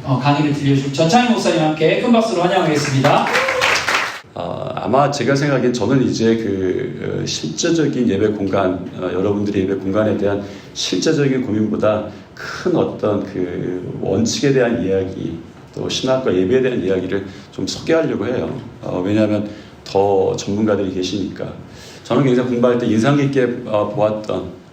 강의를 들려줄 전창희 목사님과 함께 큰 박수로 환영하겠습니다. 아마 제가 생각엔 저는 이제 그 실제적인 예배 공간, 여러분들의 예배 공간에 대한 실제적인 고민보다 큰 어떤 그 원칙에 대한 이야기, 또 신학과 예배에 대한 이야기를 좀 소개하려고 해요. 왜냐하면 더 전문가들이 계시니까. 저는 굉장히 공부할 때 인상 깊게 보았던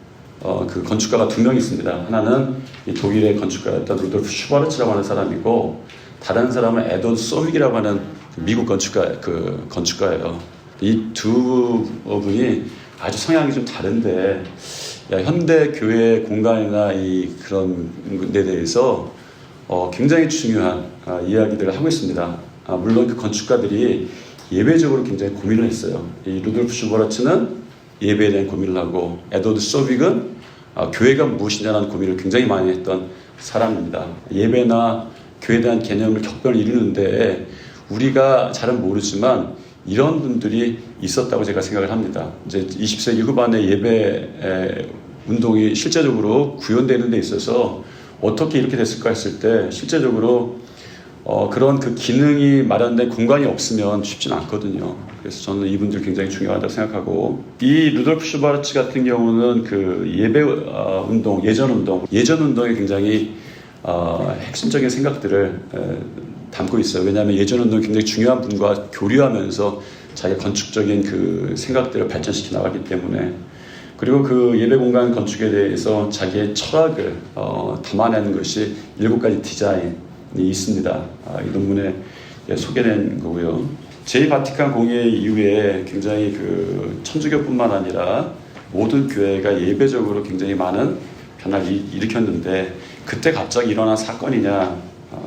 그 건축가가 두 명 있습니다. 하나는 이 독일의 건축가였던 루돌프 슈바르츠라고 하는 사람이고, 다른 사람은 에드워드 소윅이라고 하는 미국 건축가예요. 이 두 분이 아주 성향이 좀 다른데, 현대 교회 공간이나 그런 데 대해서 굉장히 중요한 이야기들을 하고 있습니다. 물론 그 건축가들이 예배적으로 굉장히 고민을 했어요. 이 루돌프 슈바르츠는 예배에 대한 고민을 하고, 에드워드 소윅은 교회가 무엇이냐는 고민을 굉장히 많이 했던 사람입니다. 예배나 교회에 대한 개념을 격변을 이루는데 우리가 잘은 모르지만 이런 분들이 있었다고 제가 생각을 합니다. 이제 20세기 후반에 예배 운동이 실제적으로 구현되는 데 있어서 어떻게 이렇게 됐을까 했을 때, 실제적으로 그런 그 기능이 마련된 공간이 없으면 쉽지는 않거든요. 그래서 저는 이분들 굉장히 중요하다고 생각하고, 이 루돌프 슈바르츠 같은 경우는 그 예배 운동, 예전 운동에 굉장히 핵심적인 생각들을 담고 있어요. 왜냐하면 예전 운동이 굉장히 중요한 분과 교류하면서 자기 건축적인 그 생각들을 발전시켜 나가기 때문에, 그리고 그 예배 공간 건축에 대해서 자기의 철학을 담아내는 것이 7가지 디자인이 있습니다. 이 논문에 소개된 거고요. 제2바티칸 공회 이후에 굉장히 그 천주교뿐만 아니라 모든 교회가 예배적으로 굉장히 많은 변화를 일으켰는데, 그때 갑자기 일어난 사건이냐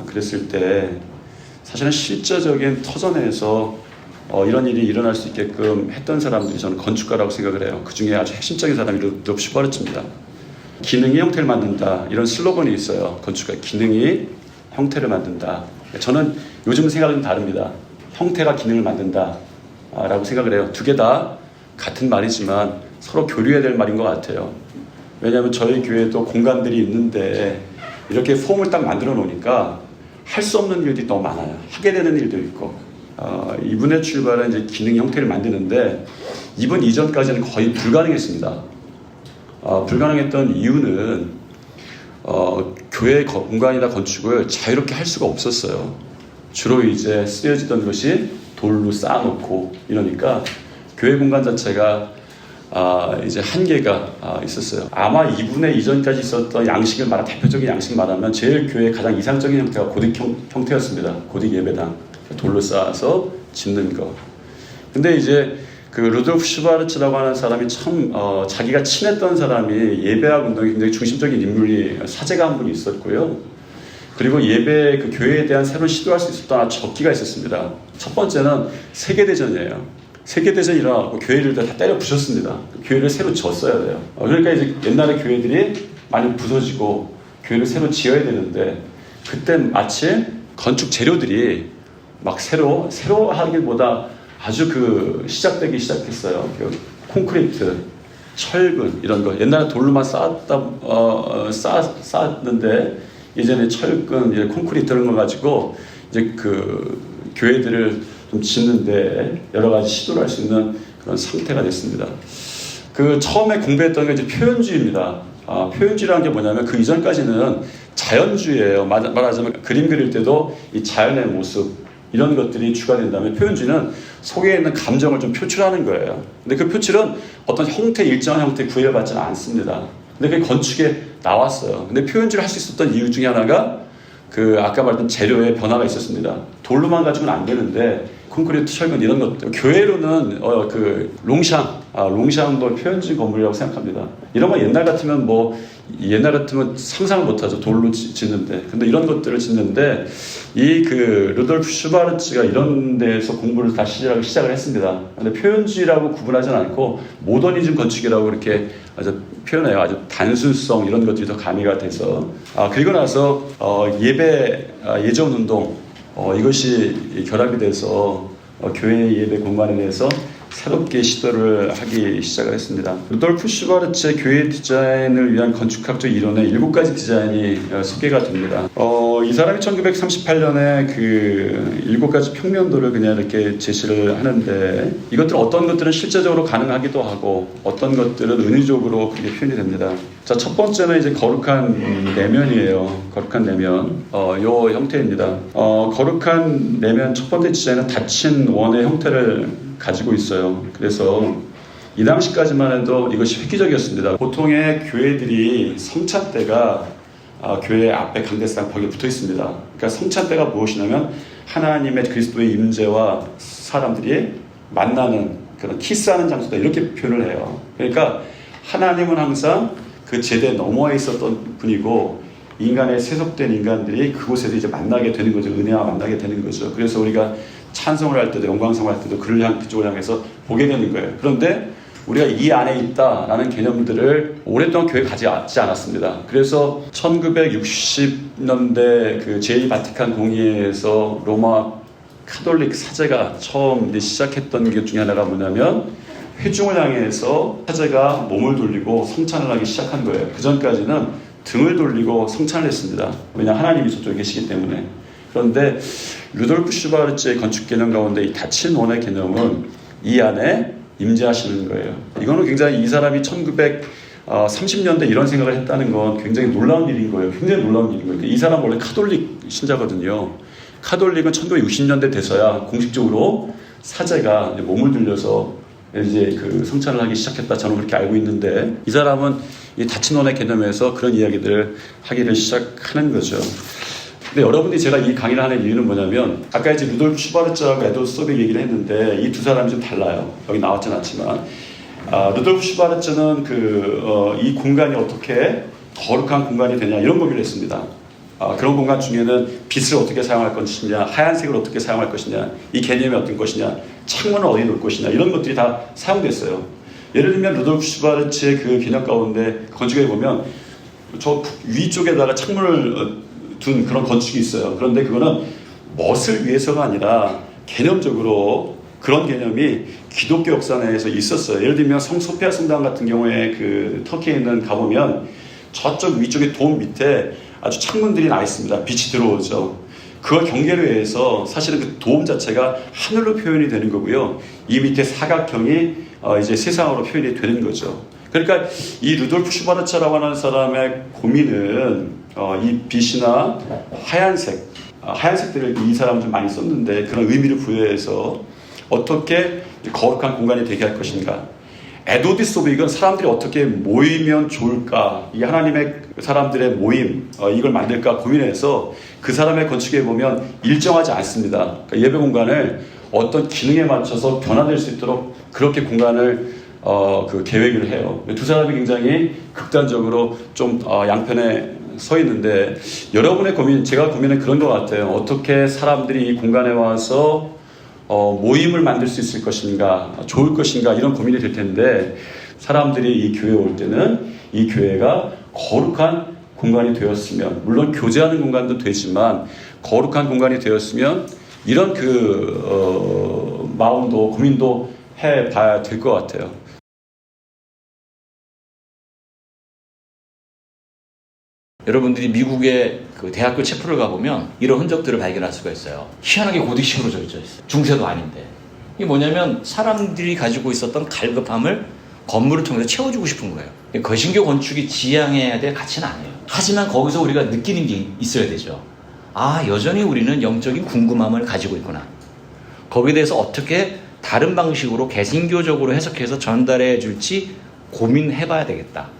그랬을 때, 사실은 실제적인 터전에서 이런 일이 일어날 수 있게끔 했던 사람들이 저는 건축가라고 생각을 해요. 그 중에 아주 핵심적인 사람이 루돌프 슈바르츠입니다. 기능이 형태를 만든다, 이런 슬로건이 있어요. 건축가 기능이 형태를 만든다. 저는 요즘 생각은 다릅니다. 형태가 기능을 만든다 라고 생각을 해요. 두 개 다 같은 말이지만 서로 교류해야 될 말인 것 같아요. 왜냐하면 저희 교회도 공간들이 있는데 이렇게 폼을 딱 만들어 놓으니까 할 수 없는 일들이 너무 많아요. 하게 되는 일도 있고, 이분의 출발은 이제 기능 형태를 만드는데, 이분 이전까지는 거의 불가능했습니다. 불가능했던 이유는 교회 공간이나 건축을 자유롭게 할 수가 없었어요. 주로 이제 쓰여지던 것이 돌로 쌓아놓고 이러니까 교회 공간 자체가 이제 한계가 있었어요. 아마 이분의 이전까지 있었던 양식을 대표적인 양식 말하면 제일 교회의 가장 이상적인 형태가 고딕 형태였습니다. 고딕 예배당, 돌로 쌓아서 짓는 거. 근데 이제 그 루돌프 슈바르츠라고 하는 사람이 참 자기가 친했던 사람이 예배학 운동의 굉장히 중심적인 인물이, 사제가 한 분이 있었고요. 그리고 예배 그 교회에 대한 새로운 시도할 수 있었던 적기가 있었습니다. 첫 번째는 세계대전이에요. 세계대전이 일어나고 교회를 다 때려 부셨습니다. 교회를 새로 졌어야 돼요. 그러니까 이제 옛날에 교회들이 많이 부서지고 교회를 새로 지어야 되는데, 그때 마치 건축 재료들이 막 새로 하기보다 아주 시작되기 시작했어요. 콘크리트, 철근 이런 거. 옛날에 돌로만 쌓았는데 이제는 철근, 콘크리트 이런 걸 가지고 이제 그 교회들을 좀 짓는데 여러 가지 시도를 할 수 있는 그런 상태가 됐습니다. 처음에 공부했던 게 이제 표현주의입니다. 표현주의라는 게 뭐냐면 그 이전까지는 자연주의예요. 말하자면 그림 그릴 때도 이 자연의 모습, 이런 것들이 주가 된다면, 표현주의는 속에 있는 감정을 좀 표출하는 거예요. 근데 그 표출은 어떤 일정한 형태 구애받지는 않습니다. 근데 그게 건축에 나왔어요. 근데 표현주의를 할 수 있었던 이유 중에 하나가 아까 말했던 재료의 변화가 있었습니다. 돌로만 가지고는 안 되는데 콘크리트, 철근 이런 것들. 교회로는 롱샹도 표현주의 건물이라고 생각합니다. 이런 거 옛날 같으면 상상을 못하죠. 돌로 짓는데. 근데 이런 것들을 짓는데, 루돌프 슈바르츠가 이런 데에서 공부를 다시 시작을 했습니다. 근데 표현주의라고 구분하지는 않고 모더니즘 건축이라고 이렇게 아주 표현해요. 아주 단순성 이런 것들이 더 가미가 돼서. 그리고 나서 예전 운동, 이것이 결합이 돼서 교회 예배 공간에 대해서 새롭게 시도를 하기 시작을 했습니다. 루돌프 슈바르츠의 교회 디자인을 위한 건축학적 이론의 7가지 디자인이 소개가 됩니다. 이 사람이 1938년에 그 7가지 평면도를 그냥 이렇게 제시를 하는데, 이것들 어떤 것들은 실제적으로 가능하기도 하고 어떤 것들은 은유적으로 그렇게 표현이 됩니다. 자, 첫 번째는 이제 거룩한 내면이에요. 거룩한 내면. 요 형태입니다. 거룩한 내면 첫 번째 디자인은 닫힌 원의 형태를 가지고 있어요. 그래서 이 당시까지만 해도 이것이 획기적이었습니다. 보통의 교회들이 성찬대가 교회 앞에 강대상 벽에 붙어 있습니다. 그러니까 성찬대가 무엇이냐면 하나님의 그리스도의 임재와 사람들이 만나는 그런 키스하는 장소다, 이렇게 표현을 해요. 그러니까 하나님은 항상 그 제대 너머에 있었던 분이고 인간의 세속된 인간들이 그곳에서 이제 만나게 되는 거죠. 은혜와 만나게 되는 거죠. 그래서 우리가 찬송을 할 때도 영광성을 할 때도 그쪽을 향해서 보게 되는 거예요. 그런데 우리가 이 안에 있다라는 개념들을 오랫동안 교회에 가져지 않았습니다. 그래서 1960년대 그 제2바티칸 공의회에서 로마 카톨릭 사제가 처음 이제 시작했던 것 중에 하나가 뭐냐면 회중을 향해서 사제가 몸을 돌리고 성찬을 하기 시작한 거예요. 그 전까지는 등을 돌리고 성찬을 했습니다. 왜냐하면 하나님이 저쪽에 계시기 때문에. 그런데 루돌프 슈바르츠의 건축 개념 가운데 이 닫힌 원의 개념은 이 안에 임재하시는 거예요. 이거는 굉장히 이 사람이 1930년대 이런 생각을 했다는 건 굉장히 놀라운 일인 거예요. 굉장히 놀라운 일인 거예요. 이 사람은 원래 카톨릭 신자거든요. 카톨릭은 1960년대 돼서야 공식적으로 사제가 몸을 들려서 이제 그 성찬을 하기 시작했다, 저는 그렇게 알고 있는데, 이 사람은 이 닫힌 원의 개념에서 그런 이야기들을 하기를 시작하는 거죠. 근데 여러분들이 제가 이 강의를 하는 이유는 뭐냐면, 아까 이제 루돌프 슈바르츠하고 에드워드 소백 얘기를 했는데 이 두 사람이 좀 달라요. 여기 나왔진 않지만 루돌프 슈바르츠는 이 공간이 어떻게 거룩한 공간이 되냐, 이런 고민을 했습니다. 그런 공간 중에는 빛을 어떻게 사용할 것이냐, 하얀색을 어떻게 사용할 것이냐, 이 개념이 어떤 것이냐, 창문을 어디 놓을 것이냐, 이런 것들이 다 사용됐어요. 예를 들면 루돌프 슈바르츠의 그 개념 가운데 건축에 보면 저 위쪽에다가 창문을 둔 그런 건축이 있어요. 그런데 그거는 멋을 위해서가 아니라 개념적으로 그런 개념이 기독교 역사 내에서 있었어요. 예를 들면 성 소피아 성당 같은 경우에 그 터키에 있는 가보면 저쪽 위쪽에 돔 밑에 아주 창문들이 나 있습니다. 빛이 들어오죠. 그걸 경계로 해서 사실은 그 돔 자체가 하늘로 표현이 되는 거고요. 이 밑에 사각형이 이제 세상으로 표현이 되는 거죠. 그러니까 이 루돌프 슈바르츠라고 하는 사람의 고민은 이 빛이나 하얀색들을 이 사람은 좀 많이 썼는데 그런 의미를 부여해서 어떻게 거룩한 공간이 되게 할 것인가. 에드워드 소백은 사람들이 어떻게 모이면 좋을까, 이 하나님의 사람들의 모임, 이걸 만들까 고민해서 그 사람의 건축에 보면 일정하지 않습니다. 그러니까 예배 공간을 어떤 기능에 맞춰서 변화될 수 있도록 그렇게 공간을 그 계획을 해요. 두 사람이 굉장히 극단적으로 좀 양편에 서 있는데, 여러분의 고민, 제가 고민은 그런 것 같아요. 어떻게 사람들이 이 공간에 와서 모임을 만들 수 있을 것인가, 좋을 것인가, 이런 고민이 될 텐데, 사람들이 이 교회에 올 때는 이 교회가 거룩한 공간이 되었으면, 물론 교제하는 공간도 되지만 거룩한 공간이 되었으면 이런 마음도 고민도 해봐야 될 것 같아요. 여러분들이 미국의 그 대학교 체포를 가보면 이런 흔적들을 발견할 수가 있어요. 희한하게 고딕식으로 적혀져 있어요. 중세도 아닌데. 이게 뭐냐면 사람들이 가지고 있었던 갈급함을 건물을 통해서 채워주고 싶은 거예요. 거신교 건축이 지향해야 될 가치는 아니에요. 하지만 거기서 우리가 느끼는 게 있어야 되죠. 여전히 우리는 영적인 궁금함을 가지고 있구나. 거기에 대해서 어떻게 다른 방식으로 개신교적으로 해석해서 전달해 줄지 고민해봐야 되겠다.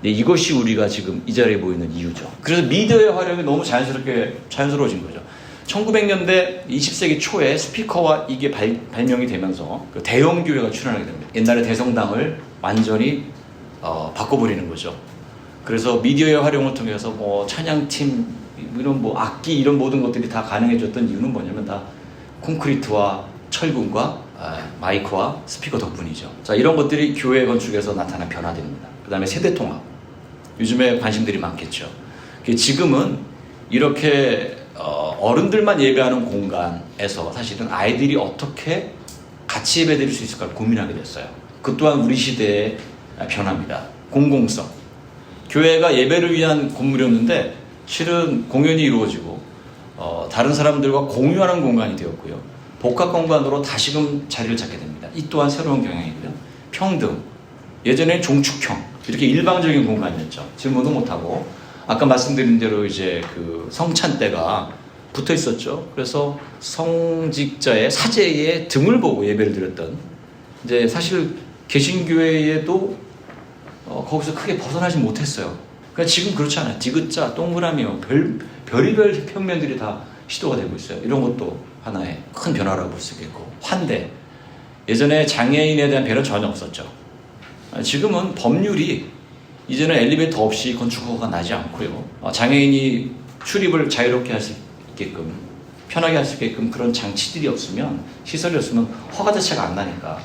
이것이 우리가 지금 이 자리에 보이는 이유죠. 그래서 미디어의 활용이 너무 자연스러워진 거죠. 1900년대 20세기 초에 스피커와 이게 발명이 되면서 그 대형 교회가 출현하게 됩니다. 옛날에 대성당을 완전히 바꿔버리는 거죠. 그래서 미디어의 활용을 통해서 찬양팀, 이런 악기, 이런 모든 것들이 다 가능해졌던 이유는 뭐냐면 다 콘크리트와 철근과 마이크와 스피커 덕분이죠. 자, 이런 것들이 교회 건축에서 나타난 변화들입니다. 그 다음에 세대 통합. 요즘에 관심들이 많겠죠. 지금은 이렇게 어른들만 예배하는 공간에서 사실은 아이들이 어떻게 같이 예배드릴 수 있을까 고민하게 됐어요. 그 또한 우리 시대의 변화입니다. 공공성. 교회가 예배를 위한 건물이었는데 실은 공연이 이루어지고 다른 사람들과 공유하는 공간이 되었고요. 복합 공간으로 다시금 자리를 찾게 됩니다. 이 또한 새로운 경향이고요. 평등. 예전에는 종축형 이렇게 일방적인 공간이었죠. 질문도 못하고 아까 말씀드린 대로 이제 그 성찬대가 붙어 있었죠. 그래서 성직자의 사제의 등을 보고 예배를 드렸던 이제 사실 개신교회에도 거기서 크게 벗어나지 못했어요. 그러니까 지금 그렇지 않아요. 디귿자, 동그라미요. 별의별 평면들이 다 시도가 되고 있어요. 이런 것도 하나의 큰 변화라고 볼 수 있겠고. 환대. 예전에 장애인에 대한 배려는 전혀 없었죠. 지금은 법률이 이제는 엘리베이터 없이 건축허가가 나지 않고요. 장애인이 출입을 자유롭게 할 수 있게끔 편하게 할 수 있게끔 그런 장치들이 없으면 시설이 없으면 허가 자체가 안 나니까.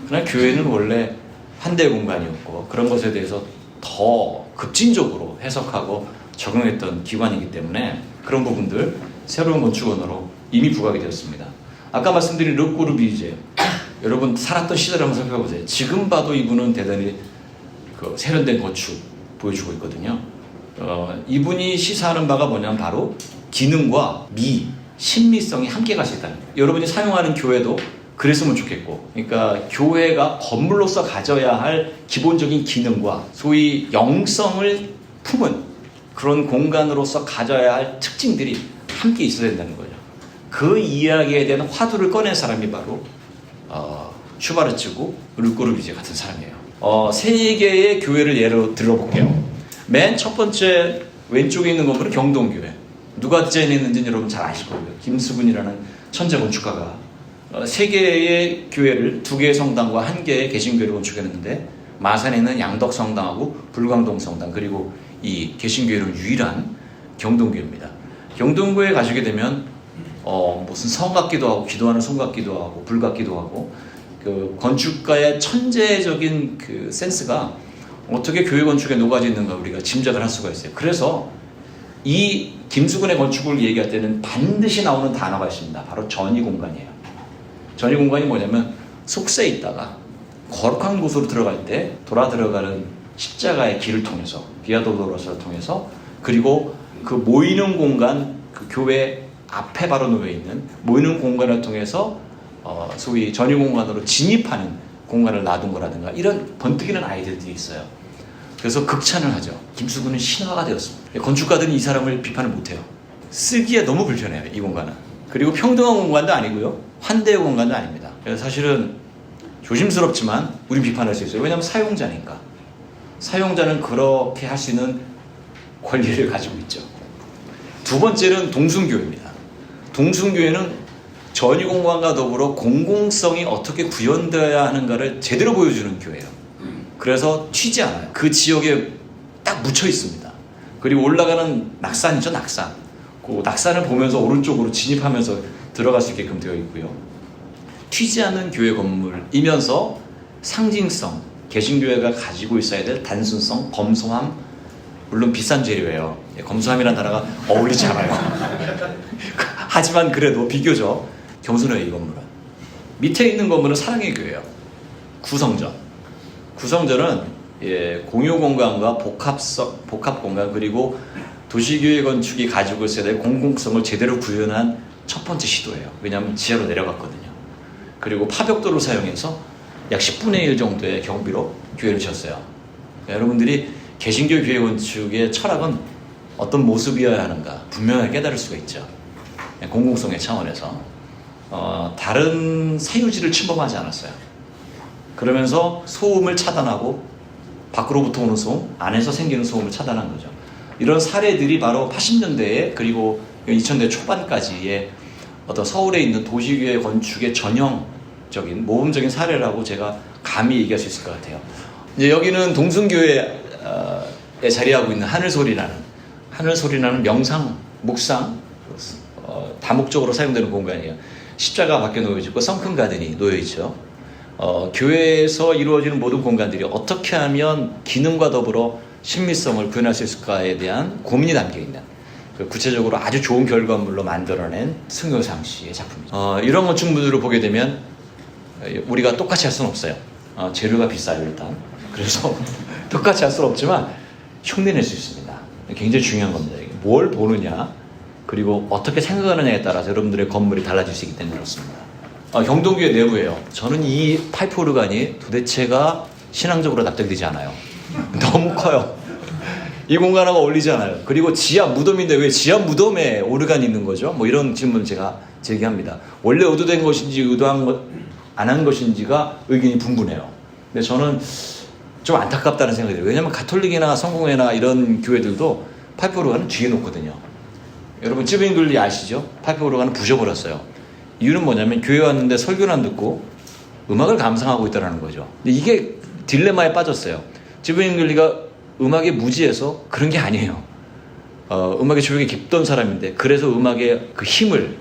그러나 교회는 원래 환대 공간이었고 그런 것에 대해서 더 급진적으로 해석하고 적용했던 기관이기 때문에 그런 부분들 새로운 건축원으로 이미 부각이 되었습니다. 아까 말씀드린 르꼬르비제 여러분 살았던 시대를 한번 살펴보세요. 지금 봐도 이분은 대단히 그 세련된 건축 보여주고 있거든요. 이분이 시사하는 바가 뭐냐면 바로 기능과 미, 신미성이 함께 갈 수 있다는 거예요. 여러분이 사용하는 교회도 그랬으면 좋겠고, 그러니까 교회가 건물로서 가져야 할 기본적인 기능과 소위 영성을 품은 그런 공간으로서 가져야 할 특징들이 함께 있어야 된다는 거죠. 그 이야기에 대한 화두를 꺼낸 사람이 바로 슈바르츠고 르꼬르비제 같은 사람이에요. 세 개의 교회를 예로 들어볼게요. 맨 첫 번째 왼쪽에 있는 건물은 경동교회. 누가 디자인했는지는 여러분 잘 아실 거고요. 김수근이라는 천재 건축가가 세 개의 교회를 두 개의 성당과 한 개의 개신교회를 건축했는데 마산에 있는 양덕성당하고 불광동 성당 그리고 이 개신교회는 유일한 경동교회입니다. 경동교회 가시게 되면 무슨 성 같기도 하고 기도하는 성 같기도 하고 불 같기도 하고 그 건축가의 천재적인 그 센스가 어떻게 교회 건축에 녹아져 있는가 우리가 짐작을 할 수가 있어요. 그래서 이 김수근의 건축을 얘기할 때는 반드시 나오는 단어가 있습니다. 바로 전이공간이에요. 전이공간이 뭐냐면 속세에 있다가 거룩한 곳으로 들어갈 때 돌아 들어가는 십자가의 길을 통해서 비아도로로스를 통해서 그리고 그 모이는 공간 그 교회 앞에 바로 놓여 있는 모이는 공간을 통해서 소위 전이공간으로 진입하는 공간을 놔둔 거라든가 이런 번뜩이는 아이디어들이 있어요. 그래서 극찬을 하죠. 김수근은 신화가 되었습니다. 건축가들은 이 사람을 비판을 못해요. 쓰기에 너무 불편해요. 이 공간은. 그리고 평등한 공간도 아니고요. 환대의 공간도 아닙니다. 그래서 사실은 조심스럽지만 우린 비판할 수 있어요. 왜냐하면 사용자니까. 사용자는 그렇게 할 수 있는 권리를 가지고 있죠. 두 번째는 동순교회입니다. 동순교회는 전이공간과 더불어 공공성이 어떻게 구현되어야 하는가를 제대로 보여주는 교회예요. 그래서 튀지 않아요. 그 지역에 딱 묻혀 있습니다. 그리고 올라가는 낙산이죠, 낙산. 그 낙산을 보면서 오른쪽으로 진입하면서 들어갈 수 있게끔 되어 있고요. 튀지 않는 교회 건물이면서 상징성, 개신교회가 가지고 있어야 될 단순성, 검소함, 물론 비싼 재료예요. 검소함이라는 단어가 어울리지 않아요. 하지만 그래도 비교적 겸손해요, 이 건물은. 밑에 있는 건물은 사랑의 교회예요. 구성전. 구성전은 공유 공간과 복합 공간 그리고 도시교회 건축이 가지고 있어야 될 공공성을 제대로 구현한 첫 번째 시도예요. 왜냐하면 지하로 내려갔거든요. 그리고 파벽도를 사용해서 약 10분의 1 정도의 경비로 교회를 지었어요. 여러분들이 개신교 교회 건축의 철학은 어떤 모습이어야 하는가 분명하게 깨달을 수가 있죠. 공공성의 차원에서 다른 사유지를 침범하지 않았어요. 그러면서 소음을 차단하고 밖으로부터 오는 소음, 안에서 생기는 소음을 차단한 거죠. 이런 사례들이 바로 80년대에 그리고 2000대 초반까지의 어떤 서울에 있는 도시교회 건축의 전형적인 모범적인 사례라고 제가 감히 얘기할 수 있을 것 같아요. 이제 여기는 동순교회에 자리하고 있는 하늘소리라는 명상, 묵상, 다목적으로 사용되는 공간이에요. 십자가 밖에 놓여있고 성큰 가든이 놓여있죠. 교회에서 이루어지는 모든 공간들이 어떻게 하면 기능과 더불어 신미성을 구현할 수 있을까에 대한 고민이 담겨있는 구체적으로 아주 좋은 결과물로 만들어낸 승효상 씨의 작품이죠. 이런 건축물을 보게 되면 우리가 똑같이 할 수는 없어요. 재료가 비싸요 일단. 그래서 똑같이 할 수는 없지만 흉내낼 수 있습니다. 굉장히 중요한 겁니다. 이게. 뭘 보느냐 그리고 어떻게 생각하느냐에 따라서 여러분들의 건물이 달라질 수 있기 때문에 그렇습니다. 경동교회 내부예요. 저는 이 파이프 오르간이 도대체가 신앙적으로 납득되지 않아요. 너무 커요. 이 공간하고 어울리지 않아요. 그리고 지하 무덤인데 왜 지하 무덤에 오르간이 있는 거죠? 뭐 이런 질문을 제가 제기합니다. 원래 의도된 것인지 안 한 것인지가 의견이 분분해요. 근데 저는 좀 안타깝다는 생각이 들어요. 왜냐하면 가톨릭이나 성공회나 이런 교회들도 파이프 오르간은 뒤에 놓거든요. 여러분 찌브잉글리 아시죠? 파이프 오르간은 부셔버렸어요. 이유는 뭐냐면 교회 왔는데 설교는 안 듣고 음악을 감상하고 있다는 거죠. 근데 이게 딜레마에 빠졌어요. 찌브잉글리가 음악에 무지해서 그런 게 아니에요. 음악의 조력이 깊던 사람인데 그래서 음악의 그 힘을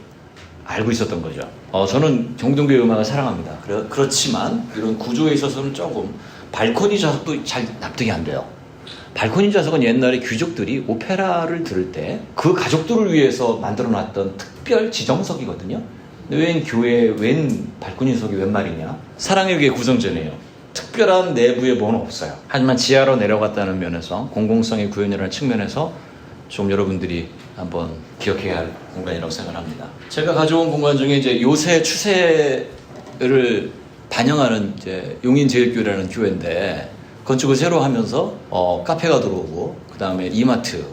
알고 있었던 거죠. 저는 경동교회 음악을 사랑합니다. 그렇지만 이런 구조에 있어서는 조금 발코니 좌석도 잘 납득이 안 돼요. 발코니 좌석은 옛날에 귀족들이 오페라를 들을 때 그 가족들을 위해서 만들어놨던 특별 지정석이거든요. 웬 교회에 웬 발코니석이 웬 말이냐. 사랑의 교회 구성전이에요. 특별한 내부에 뭐는 없어요. 하지만 지하로 내려갔다는 면에서 공공성의 구현이라는 측면에서 좀 여러분들이 한번 기억해야 할 공간이라고 생각합니다. 제가 가져온 공간 중에 이제 요새 추세를 반영하는 이제 용인제일교회라는 교회인데 건축을 새로 하면서 카페가 들어오고 그 다음에 이마트가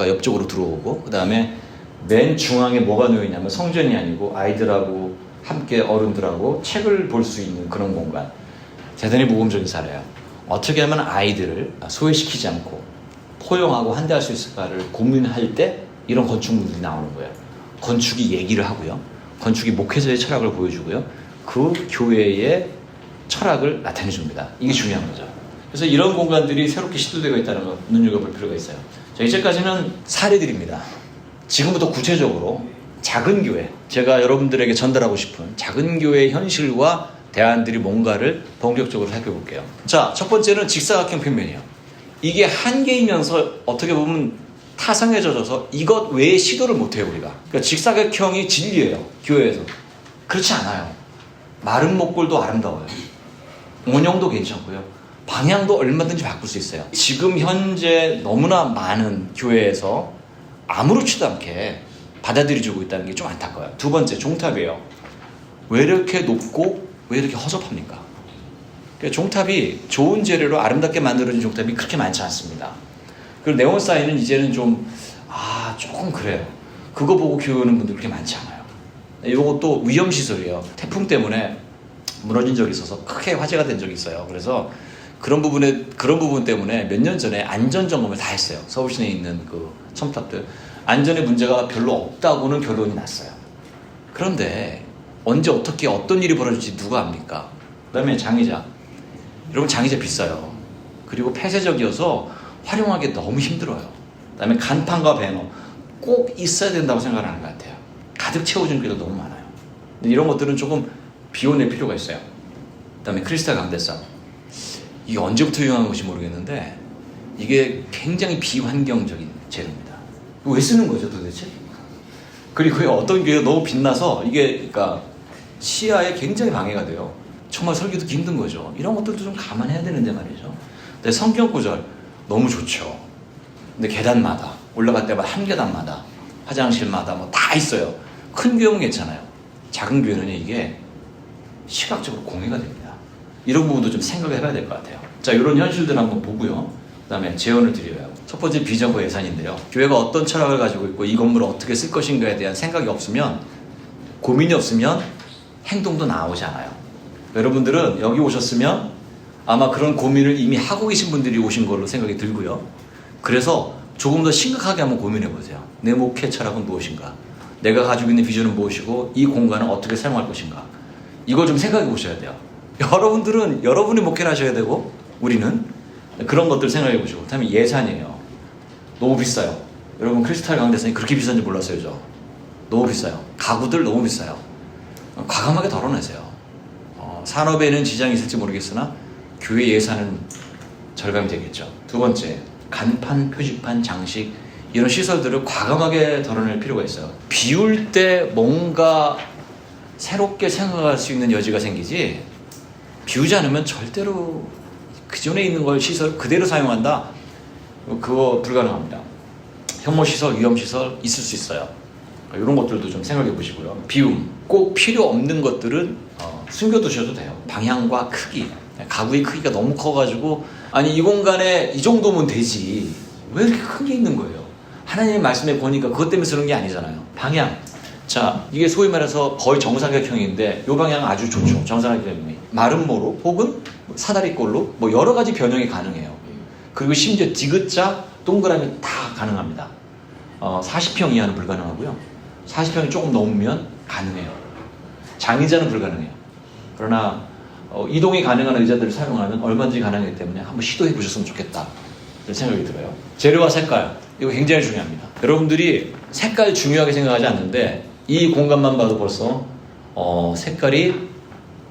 옆쪽으로 들어오고 그 다음에 맨 중앙에 뭐가 놓여있냐면 성전이 아니고 아이들하고 함께 어른들하고 책을 볼 수 있는 그런 공간. 대단히 모범적인 사례예요. 어떻게 하면 아이들을 소외시키지 않고 포용하고 환대할 수 있을까를 고민할 때 이런 건축물들이 나오는 거예요. 건축이 얘기를 하고요. 건축이 목회자의 철학을 보여주고요. 그 교회의 철학을 나타내 줍니다. 이게 중요한 거죠. 그래서 이런 공간들이 새롭게 시도되고 있다는 걸 눈여겨볼 필요가 있어요. 자, 이제까지는 사례들입니다. 지금부터 구체적으로 작은 교회, 제가 여러분들에게 전달하고 싶은 작은 교회의 현실과 대안들이 뭔가를 본격적으로 살펴볼게요. 자, 첫 번째는 직사각형 평면이에요. 이게 한계이면서 어떻게 보면 타성에 젖어서 이것 외에 시도를 못해요, 우리가. 그러니까 직사각형이 진리예요, 교회에서. 그렇지 않아요. 마른 목골도 아름다워요. 원형도 괜찮고요. 방향도 얼마든지 바꿀 수 있어요. 지금 현재 너무나 많은 교회에서 아무렇지도 않게 받아들여주고 있다는 게 좀 안타까워요. 두 번째, 종탑이에요. 왜 이렇게 높고 왜 이렇게 허접합니까? 그러니까 종탑이 좋은 재료로 아름답게 만들어진 종탑이 그렇게 많지 않습니다. 그리고 네온 사인은 이제는 좀 조금 그래요. 그거 보고 교회 오는 분들 그렇게 많지 않아요. 이것도 위험시설이에요. 태풍 때문에 무너진 적이 있어서 크게 화재가 된 적이 있어요. 그래서 그런 부분 때문에 몇 년 전에 안전점검을 다 했어요. 서울시내에 있는 그 첨탑들. 안전에 문제가 별로 없다고는 결론이 났어요. 그런데 언제 어떻게 어떤 일이 벌어질지 누가 압니까? 그 다음에 장의자. 여러분 장의자 비싸요. 그리고 폐쇄적이어서 활용하기 너무 힘들어요. 그 다음에 간판과 배너 꼭 있어야 된다고 생각하는 것 같아요. 가득 채워진 교회도 너무 많아요. 근데 이런 것들은 조금 비워낼 필요가 있어요. 그 다음에 크리스탈 강대상. 이게 언제부터 유행한 건지 모르겠는데 이게 굉장히 비환경적인 재료입니다. 왜 쓰는 거죠 도대체? 그리고 어떤 교회가 너무 빛나서 이게 그러니까 시야에 굉장히 방해가 돼요. 정말 설교도 힘든 거죠. 이런 것들도 좀 감안해야 되는데 말이죠. 근데 성경 구절 너무 좋죠. 근데 계단마다 올라갈 때마다 한 계단마다 화장실마다 뭐 다 있어요. 큰 교회는 괜찮아요. 작은 교회는 이게 시각적으로 공해가 됩니다. 이런 부분도 좀 생각을 해봐야 될 것 같아요. 자, 이런 현실들 한번 보고요. 그 다음에 제언을 드려요. 첫 번째 비전과 예산인데요. 교회가 어떤 철학을 가지고 있고 이 건물을 어떻게 쓸 것인가에 대한 생각이 없으면, 고민이 없으면 행동도 나오지 않아요. 여러분들은 여기 오셨으면 아마 그런 고민을 이미 하고 계신 분들이 오신 걸로 생각이 들고요. 그래서 조금 더 심각하게 한번 고민해 보세요. 내 목회 철학은 무엇인가? 내가 가지고 있는 비전은 무엇이고 이 공간을 어떻게 사용할 것인가? 이걸 좀 생각해 보셔야 돼요. 여러분들은 여러분이 목회를 하셔야 되고 우리는 그런 것들 생각해 보시고. 그다음에 예산이에요. 너무 비싸요. 여러분 크리스탈 강대상이 그렇게 비싼지 몰랐어요. 저 너무 비싸요. 가구들 너무 비싸요. 과감하게 덜어내세요. 산업에는 지장이 있을지 모르겠으나 교회 예산은 절감이 되겠죠. 두 번째, 간판, 표지판, 장식 이런 시설들을 과감하게 덜어낼 필요가 있어요. 비울 때 뭔가 새롭게 생각할 수 있는 여지가 생기지, 비우지 않으면 절대로 기존에 있는 걸 시설 그대로 사용한다? 그거 불가능합니다. 혐오시설, 위험시설 있을 수 있어요. 이런 것들도 좀 생각해 보시고요. 비움, 꼭 필요 없는 것들은 숨겨두셔도 돼요. 방향과 크기, 가구의 크기가 너무 커가지고 아니 이 공간에 이 정도면 되지 왜 이렇게 큰 게 있는 거예요? 하나님의 말씀에 보니까 그것 때문에 쓰는 게 아니잖아요. 방향. 자, 이게 소위 말해서 거의 정사각형인데 이 방향 아주 좋죠. 정사각형이 마름모로 혹은 사다리꼴로 뭐 여러 가지 변형이 가능해요. 그리고 심지어 디귿자, 동그라미 다 가능합니다. 40평 이하는 불가능하고요. 40평이 조금 넘으면 가능해요. 장의자는 불가능해요. 그러나 이동이 가능한 의자들을 사용하면 얼마든지 가능하기 때문에 한번 시도해 보셨으면 좋겠다 이런 생각이 들어요. 재료와 색깔, 이거 굉장히 중요합니다. 여러분들이 색깔 중요하게 생각하지 않는데 이 공간만 봐도 벌써 색깔이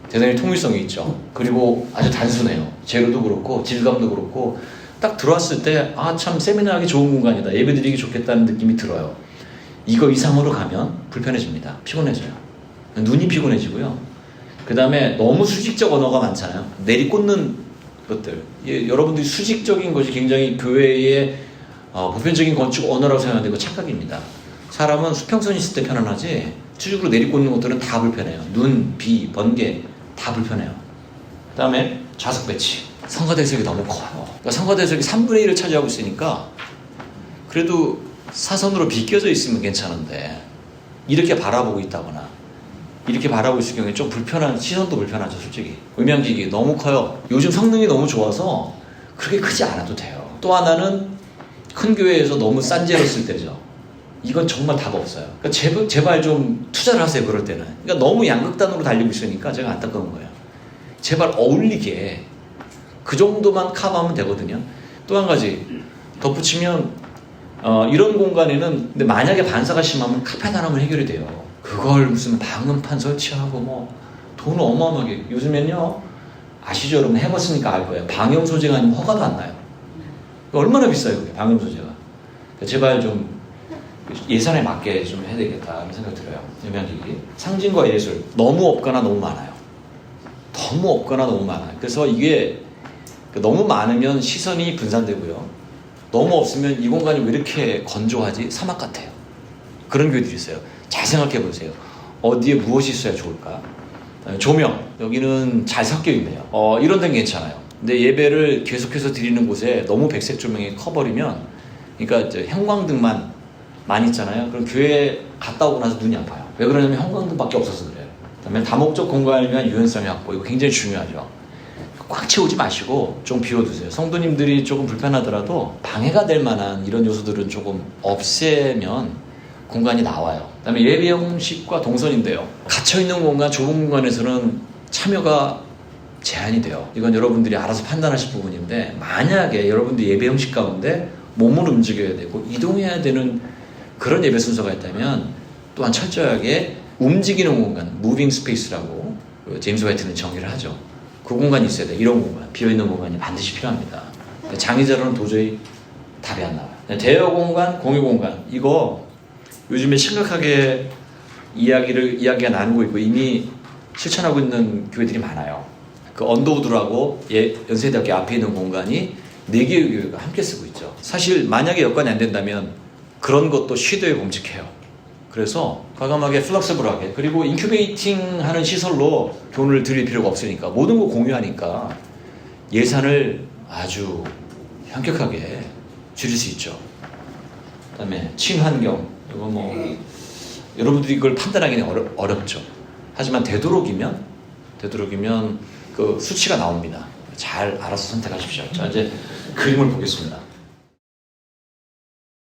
대단히 통일성이 있죠. 그리고 아주 단순해요. 재료도 그렇고 질감도 그렇고 딱 들어왔을 때 아 참 세미나하기 좋은 공간이다, 예배드리기 좋겠다는 느낌이 들어요. 이거 이상으로 가면 불편해집니다. 피곤해져요. 눈이 피곤해지고요. 그 다음에 너무 수직적 언어가 많잖아요. 내리꽂는 것들. 여러분들이 수직적인 것이 굉장히 교회의 보편적인 건축 언어라고 생각하는데 그거 착각입니다. 사람은 수평선이 있을 때 편안하지 수직으로 내리꽂는 것들은 다 불편해요. 눈, 비, 번개 다 불편해요. 그 다음에 좌석 배치. 성가대석이 너무 커요. 그러니까 성가대석이 3분의 1을 차지하고 있으니까 그래도 사선으로 비껴져 있으면 괜찮은데 이렇게 바라보고 있다거나 이렇게 바라보고 있을 경우에 좀 불편한, 시선도 불편하죠. 솔직히 음향기기 너무 커요. 요즘 성능이 너무 좋아서 그렇게 크지 않아도 돼요. 또 하나는 큰 교회에서 너무 싼 재료 쓸 때죠. 이건 정말 답 없어요. 그러니까 제발 좀 투자를 하세요. 그럴 때는. 그러니까 너무 양극단으로 달리고 있으니까 제가 안타까운 거예요. 제발 어울리게 그 정도만 커버하면 되거든요. 또 한 가지 덧붙이면 이런 공간에는 근데 만약에 반사가 심하면 카펫 하나면 해결이 돼요. 그걸 무슨 방음판 설치하고 뭐 돈을 어마어마하게, 요즘엔요 아시죠 여러분, 해봤으니까 알 거예요. 방염 소재가 아니면 허가도 안 나요. 얼마나 비싸요 그게 방염 소재가. 그러니까 제발 좀 예산에 맞게 좀 해야 되겠다 하는 생각이 들어요. 음향기기. 상징과 예술 너무 없거나 너무 많아요. 너무 없거나 너무 많아요. 그래서 이게 너무 많으면 시선이 분산되고요. 너무 없으면 이 공간이 왜 이렇게 건조하지? 사막 같아요. 그런 교회들이 있어요. 잘 생각해 보세요. 어디에 무엇이 있어야 좋을까? 조명. 여기는 잘 섞여 있네요. 이런 데는 괜찮아요. 근데 예배를 계속해서 드리는 곳에 너무 백색 조명이 커버리면, 그러니까 이제 형광등만 많이 있잖아요. 그럼 교회 갔다 오고 나서 눈이 아파요. 왜 그러냐면 형광등밖에 없어서 그래요. 그다음에 다목적 공간이면 유연성이 확보. 이거 굉장히 중요하죠. 꽉 채우지 마시고 좀 비워두세요. 성도님들이 조금 불편하더라도 방해가 될 만한 이런 요소들은 조금 없애면 공간이 나와요. 그 다음에 예배 형식과 동선인데요. 갇혀있는 공간, 좁은 공간에서는 참여가 제한이 돼요. 이건 여러분들이 알아서 판단하실 부분인데, 만약에 여러분들이 예배 형식 가운데 몸을 움직여야 되고 이동해야 되는 그런 예배 순서가 있다면 또한 철저하게 움직이는 공간, 무빙 스페이스라고 제임스 화이트는 정의를 하죠. 그 공간이 있어야 돼. 이런 공간, 비어있는 공간이 반드시 필요합니다. 장의자로는 도저히 답이 안 나와요. 대여 공간, 공유 공간, 이거 요즘에 심각하게 이야기가 나누고 있고 이미 실천하고 있는 교회들이 많아요. 그 언더우드라고 연세대학교 앞에 있는 공간이 4개의 교회가 함께 쓰고 있죠. 사실 만약에 여건이 안 된다면 그런 것도 시도에 범칙해요. 그래서 과감하게 플렉서블하게, 그리고 인큐베이팅 하는 시설로 돈을 들일 필요가 없으니까 모든 거 공유하니까 예산을 아주 현격하게 줄일 수 있죠. 그 다음에 친환경, 이거 뭐 여러분들이 이걸 판단하기는 어렵죠. 하지만 되도록이면 그 수치가 나옵니다. 잘 알아서 선택하십시오. 자, 이제 그림을 보겠습니다.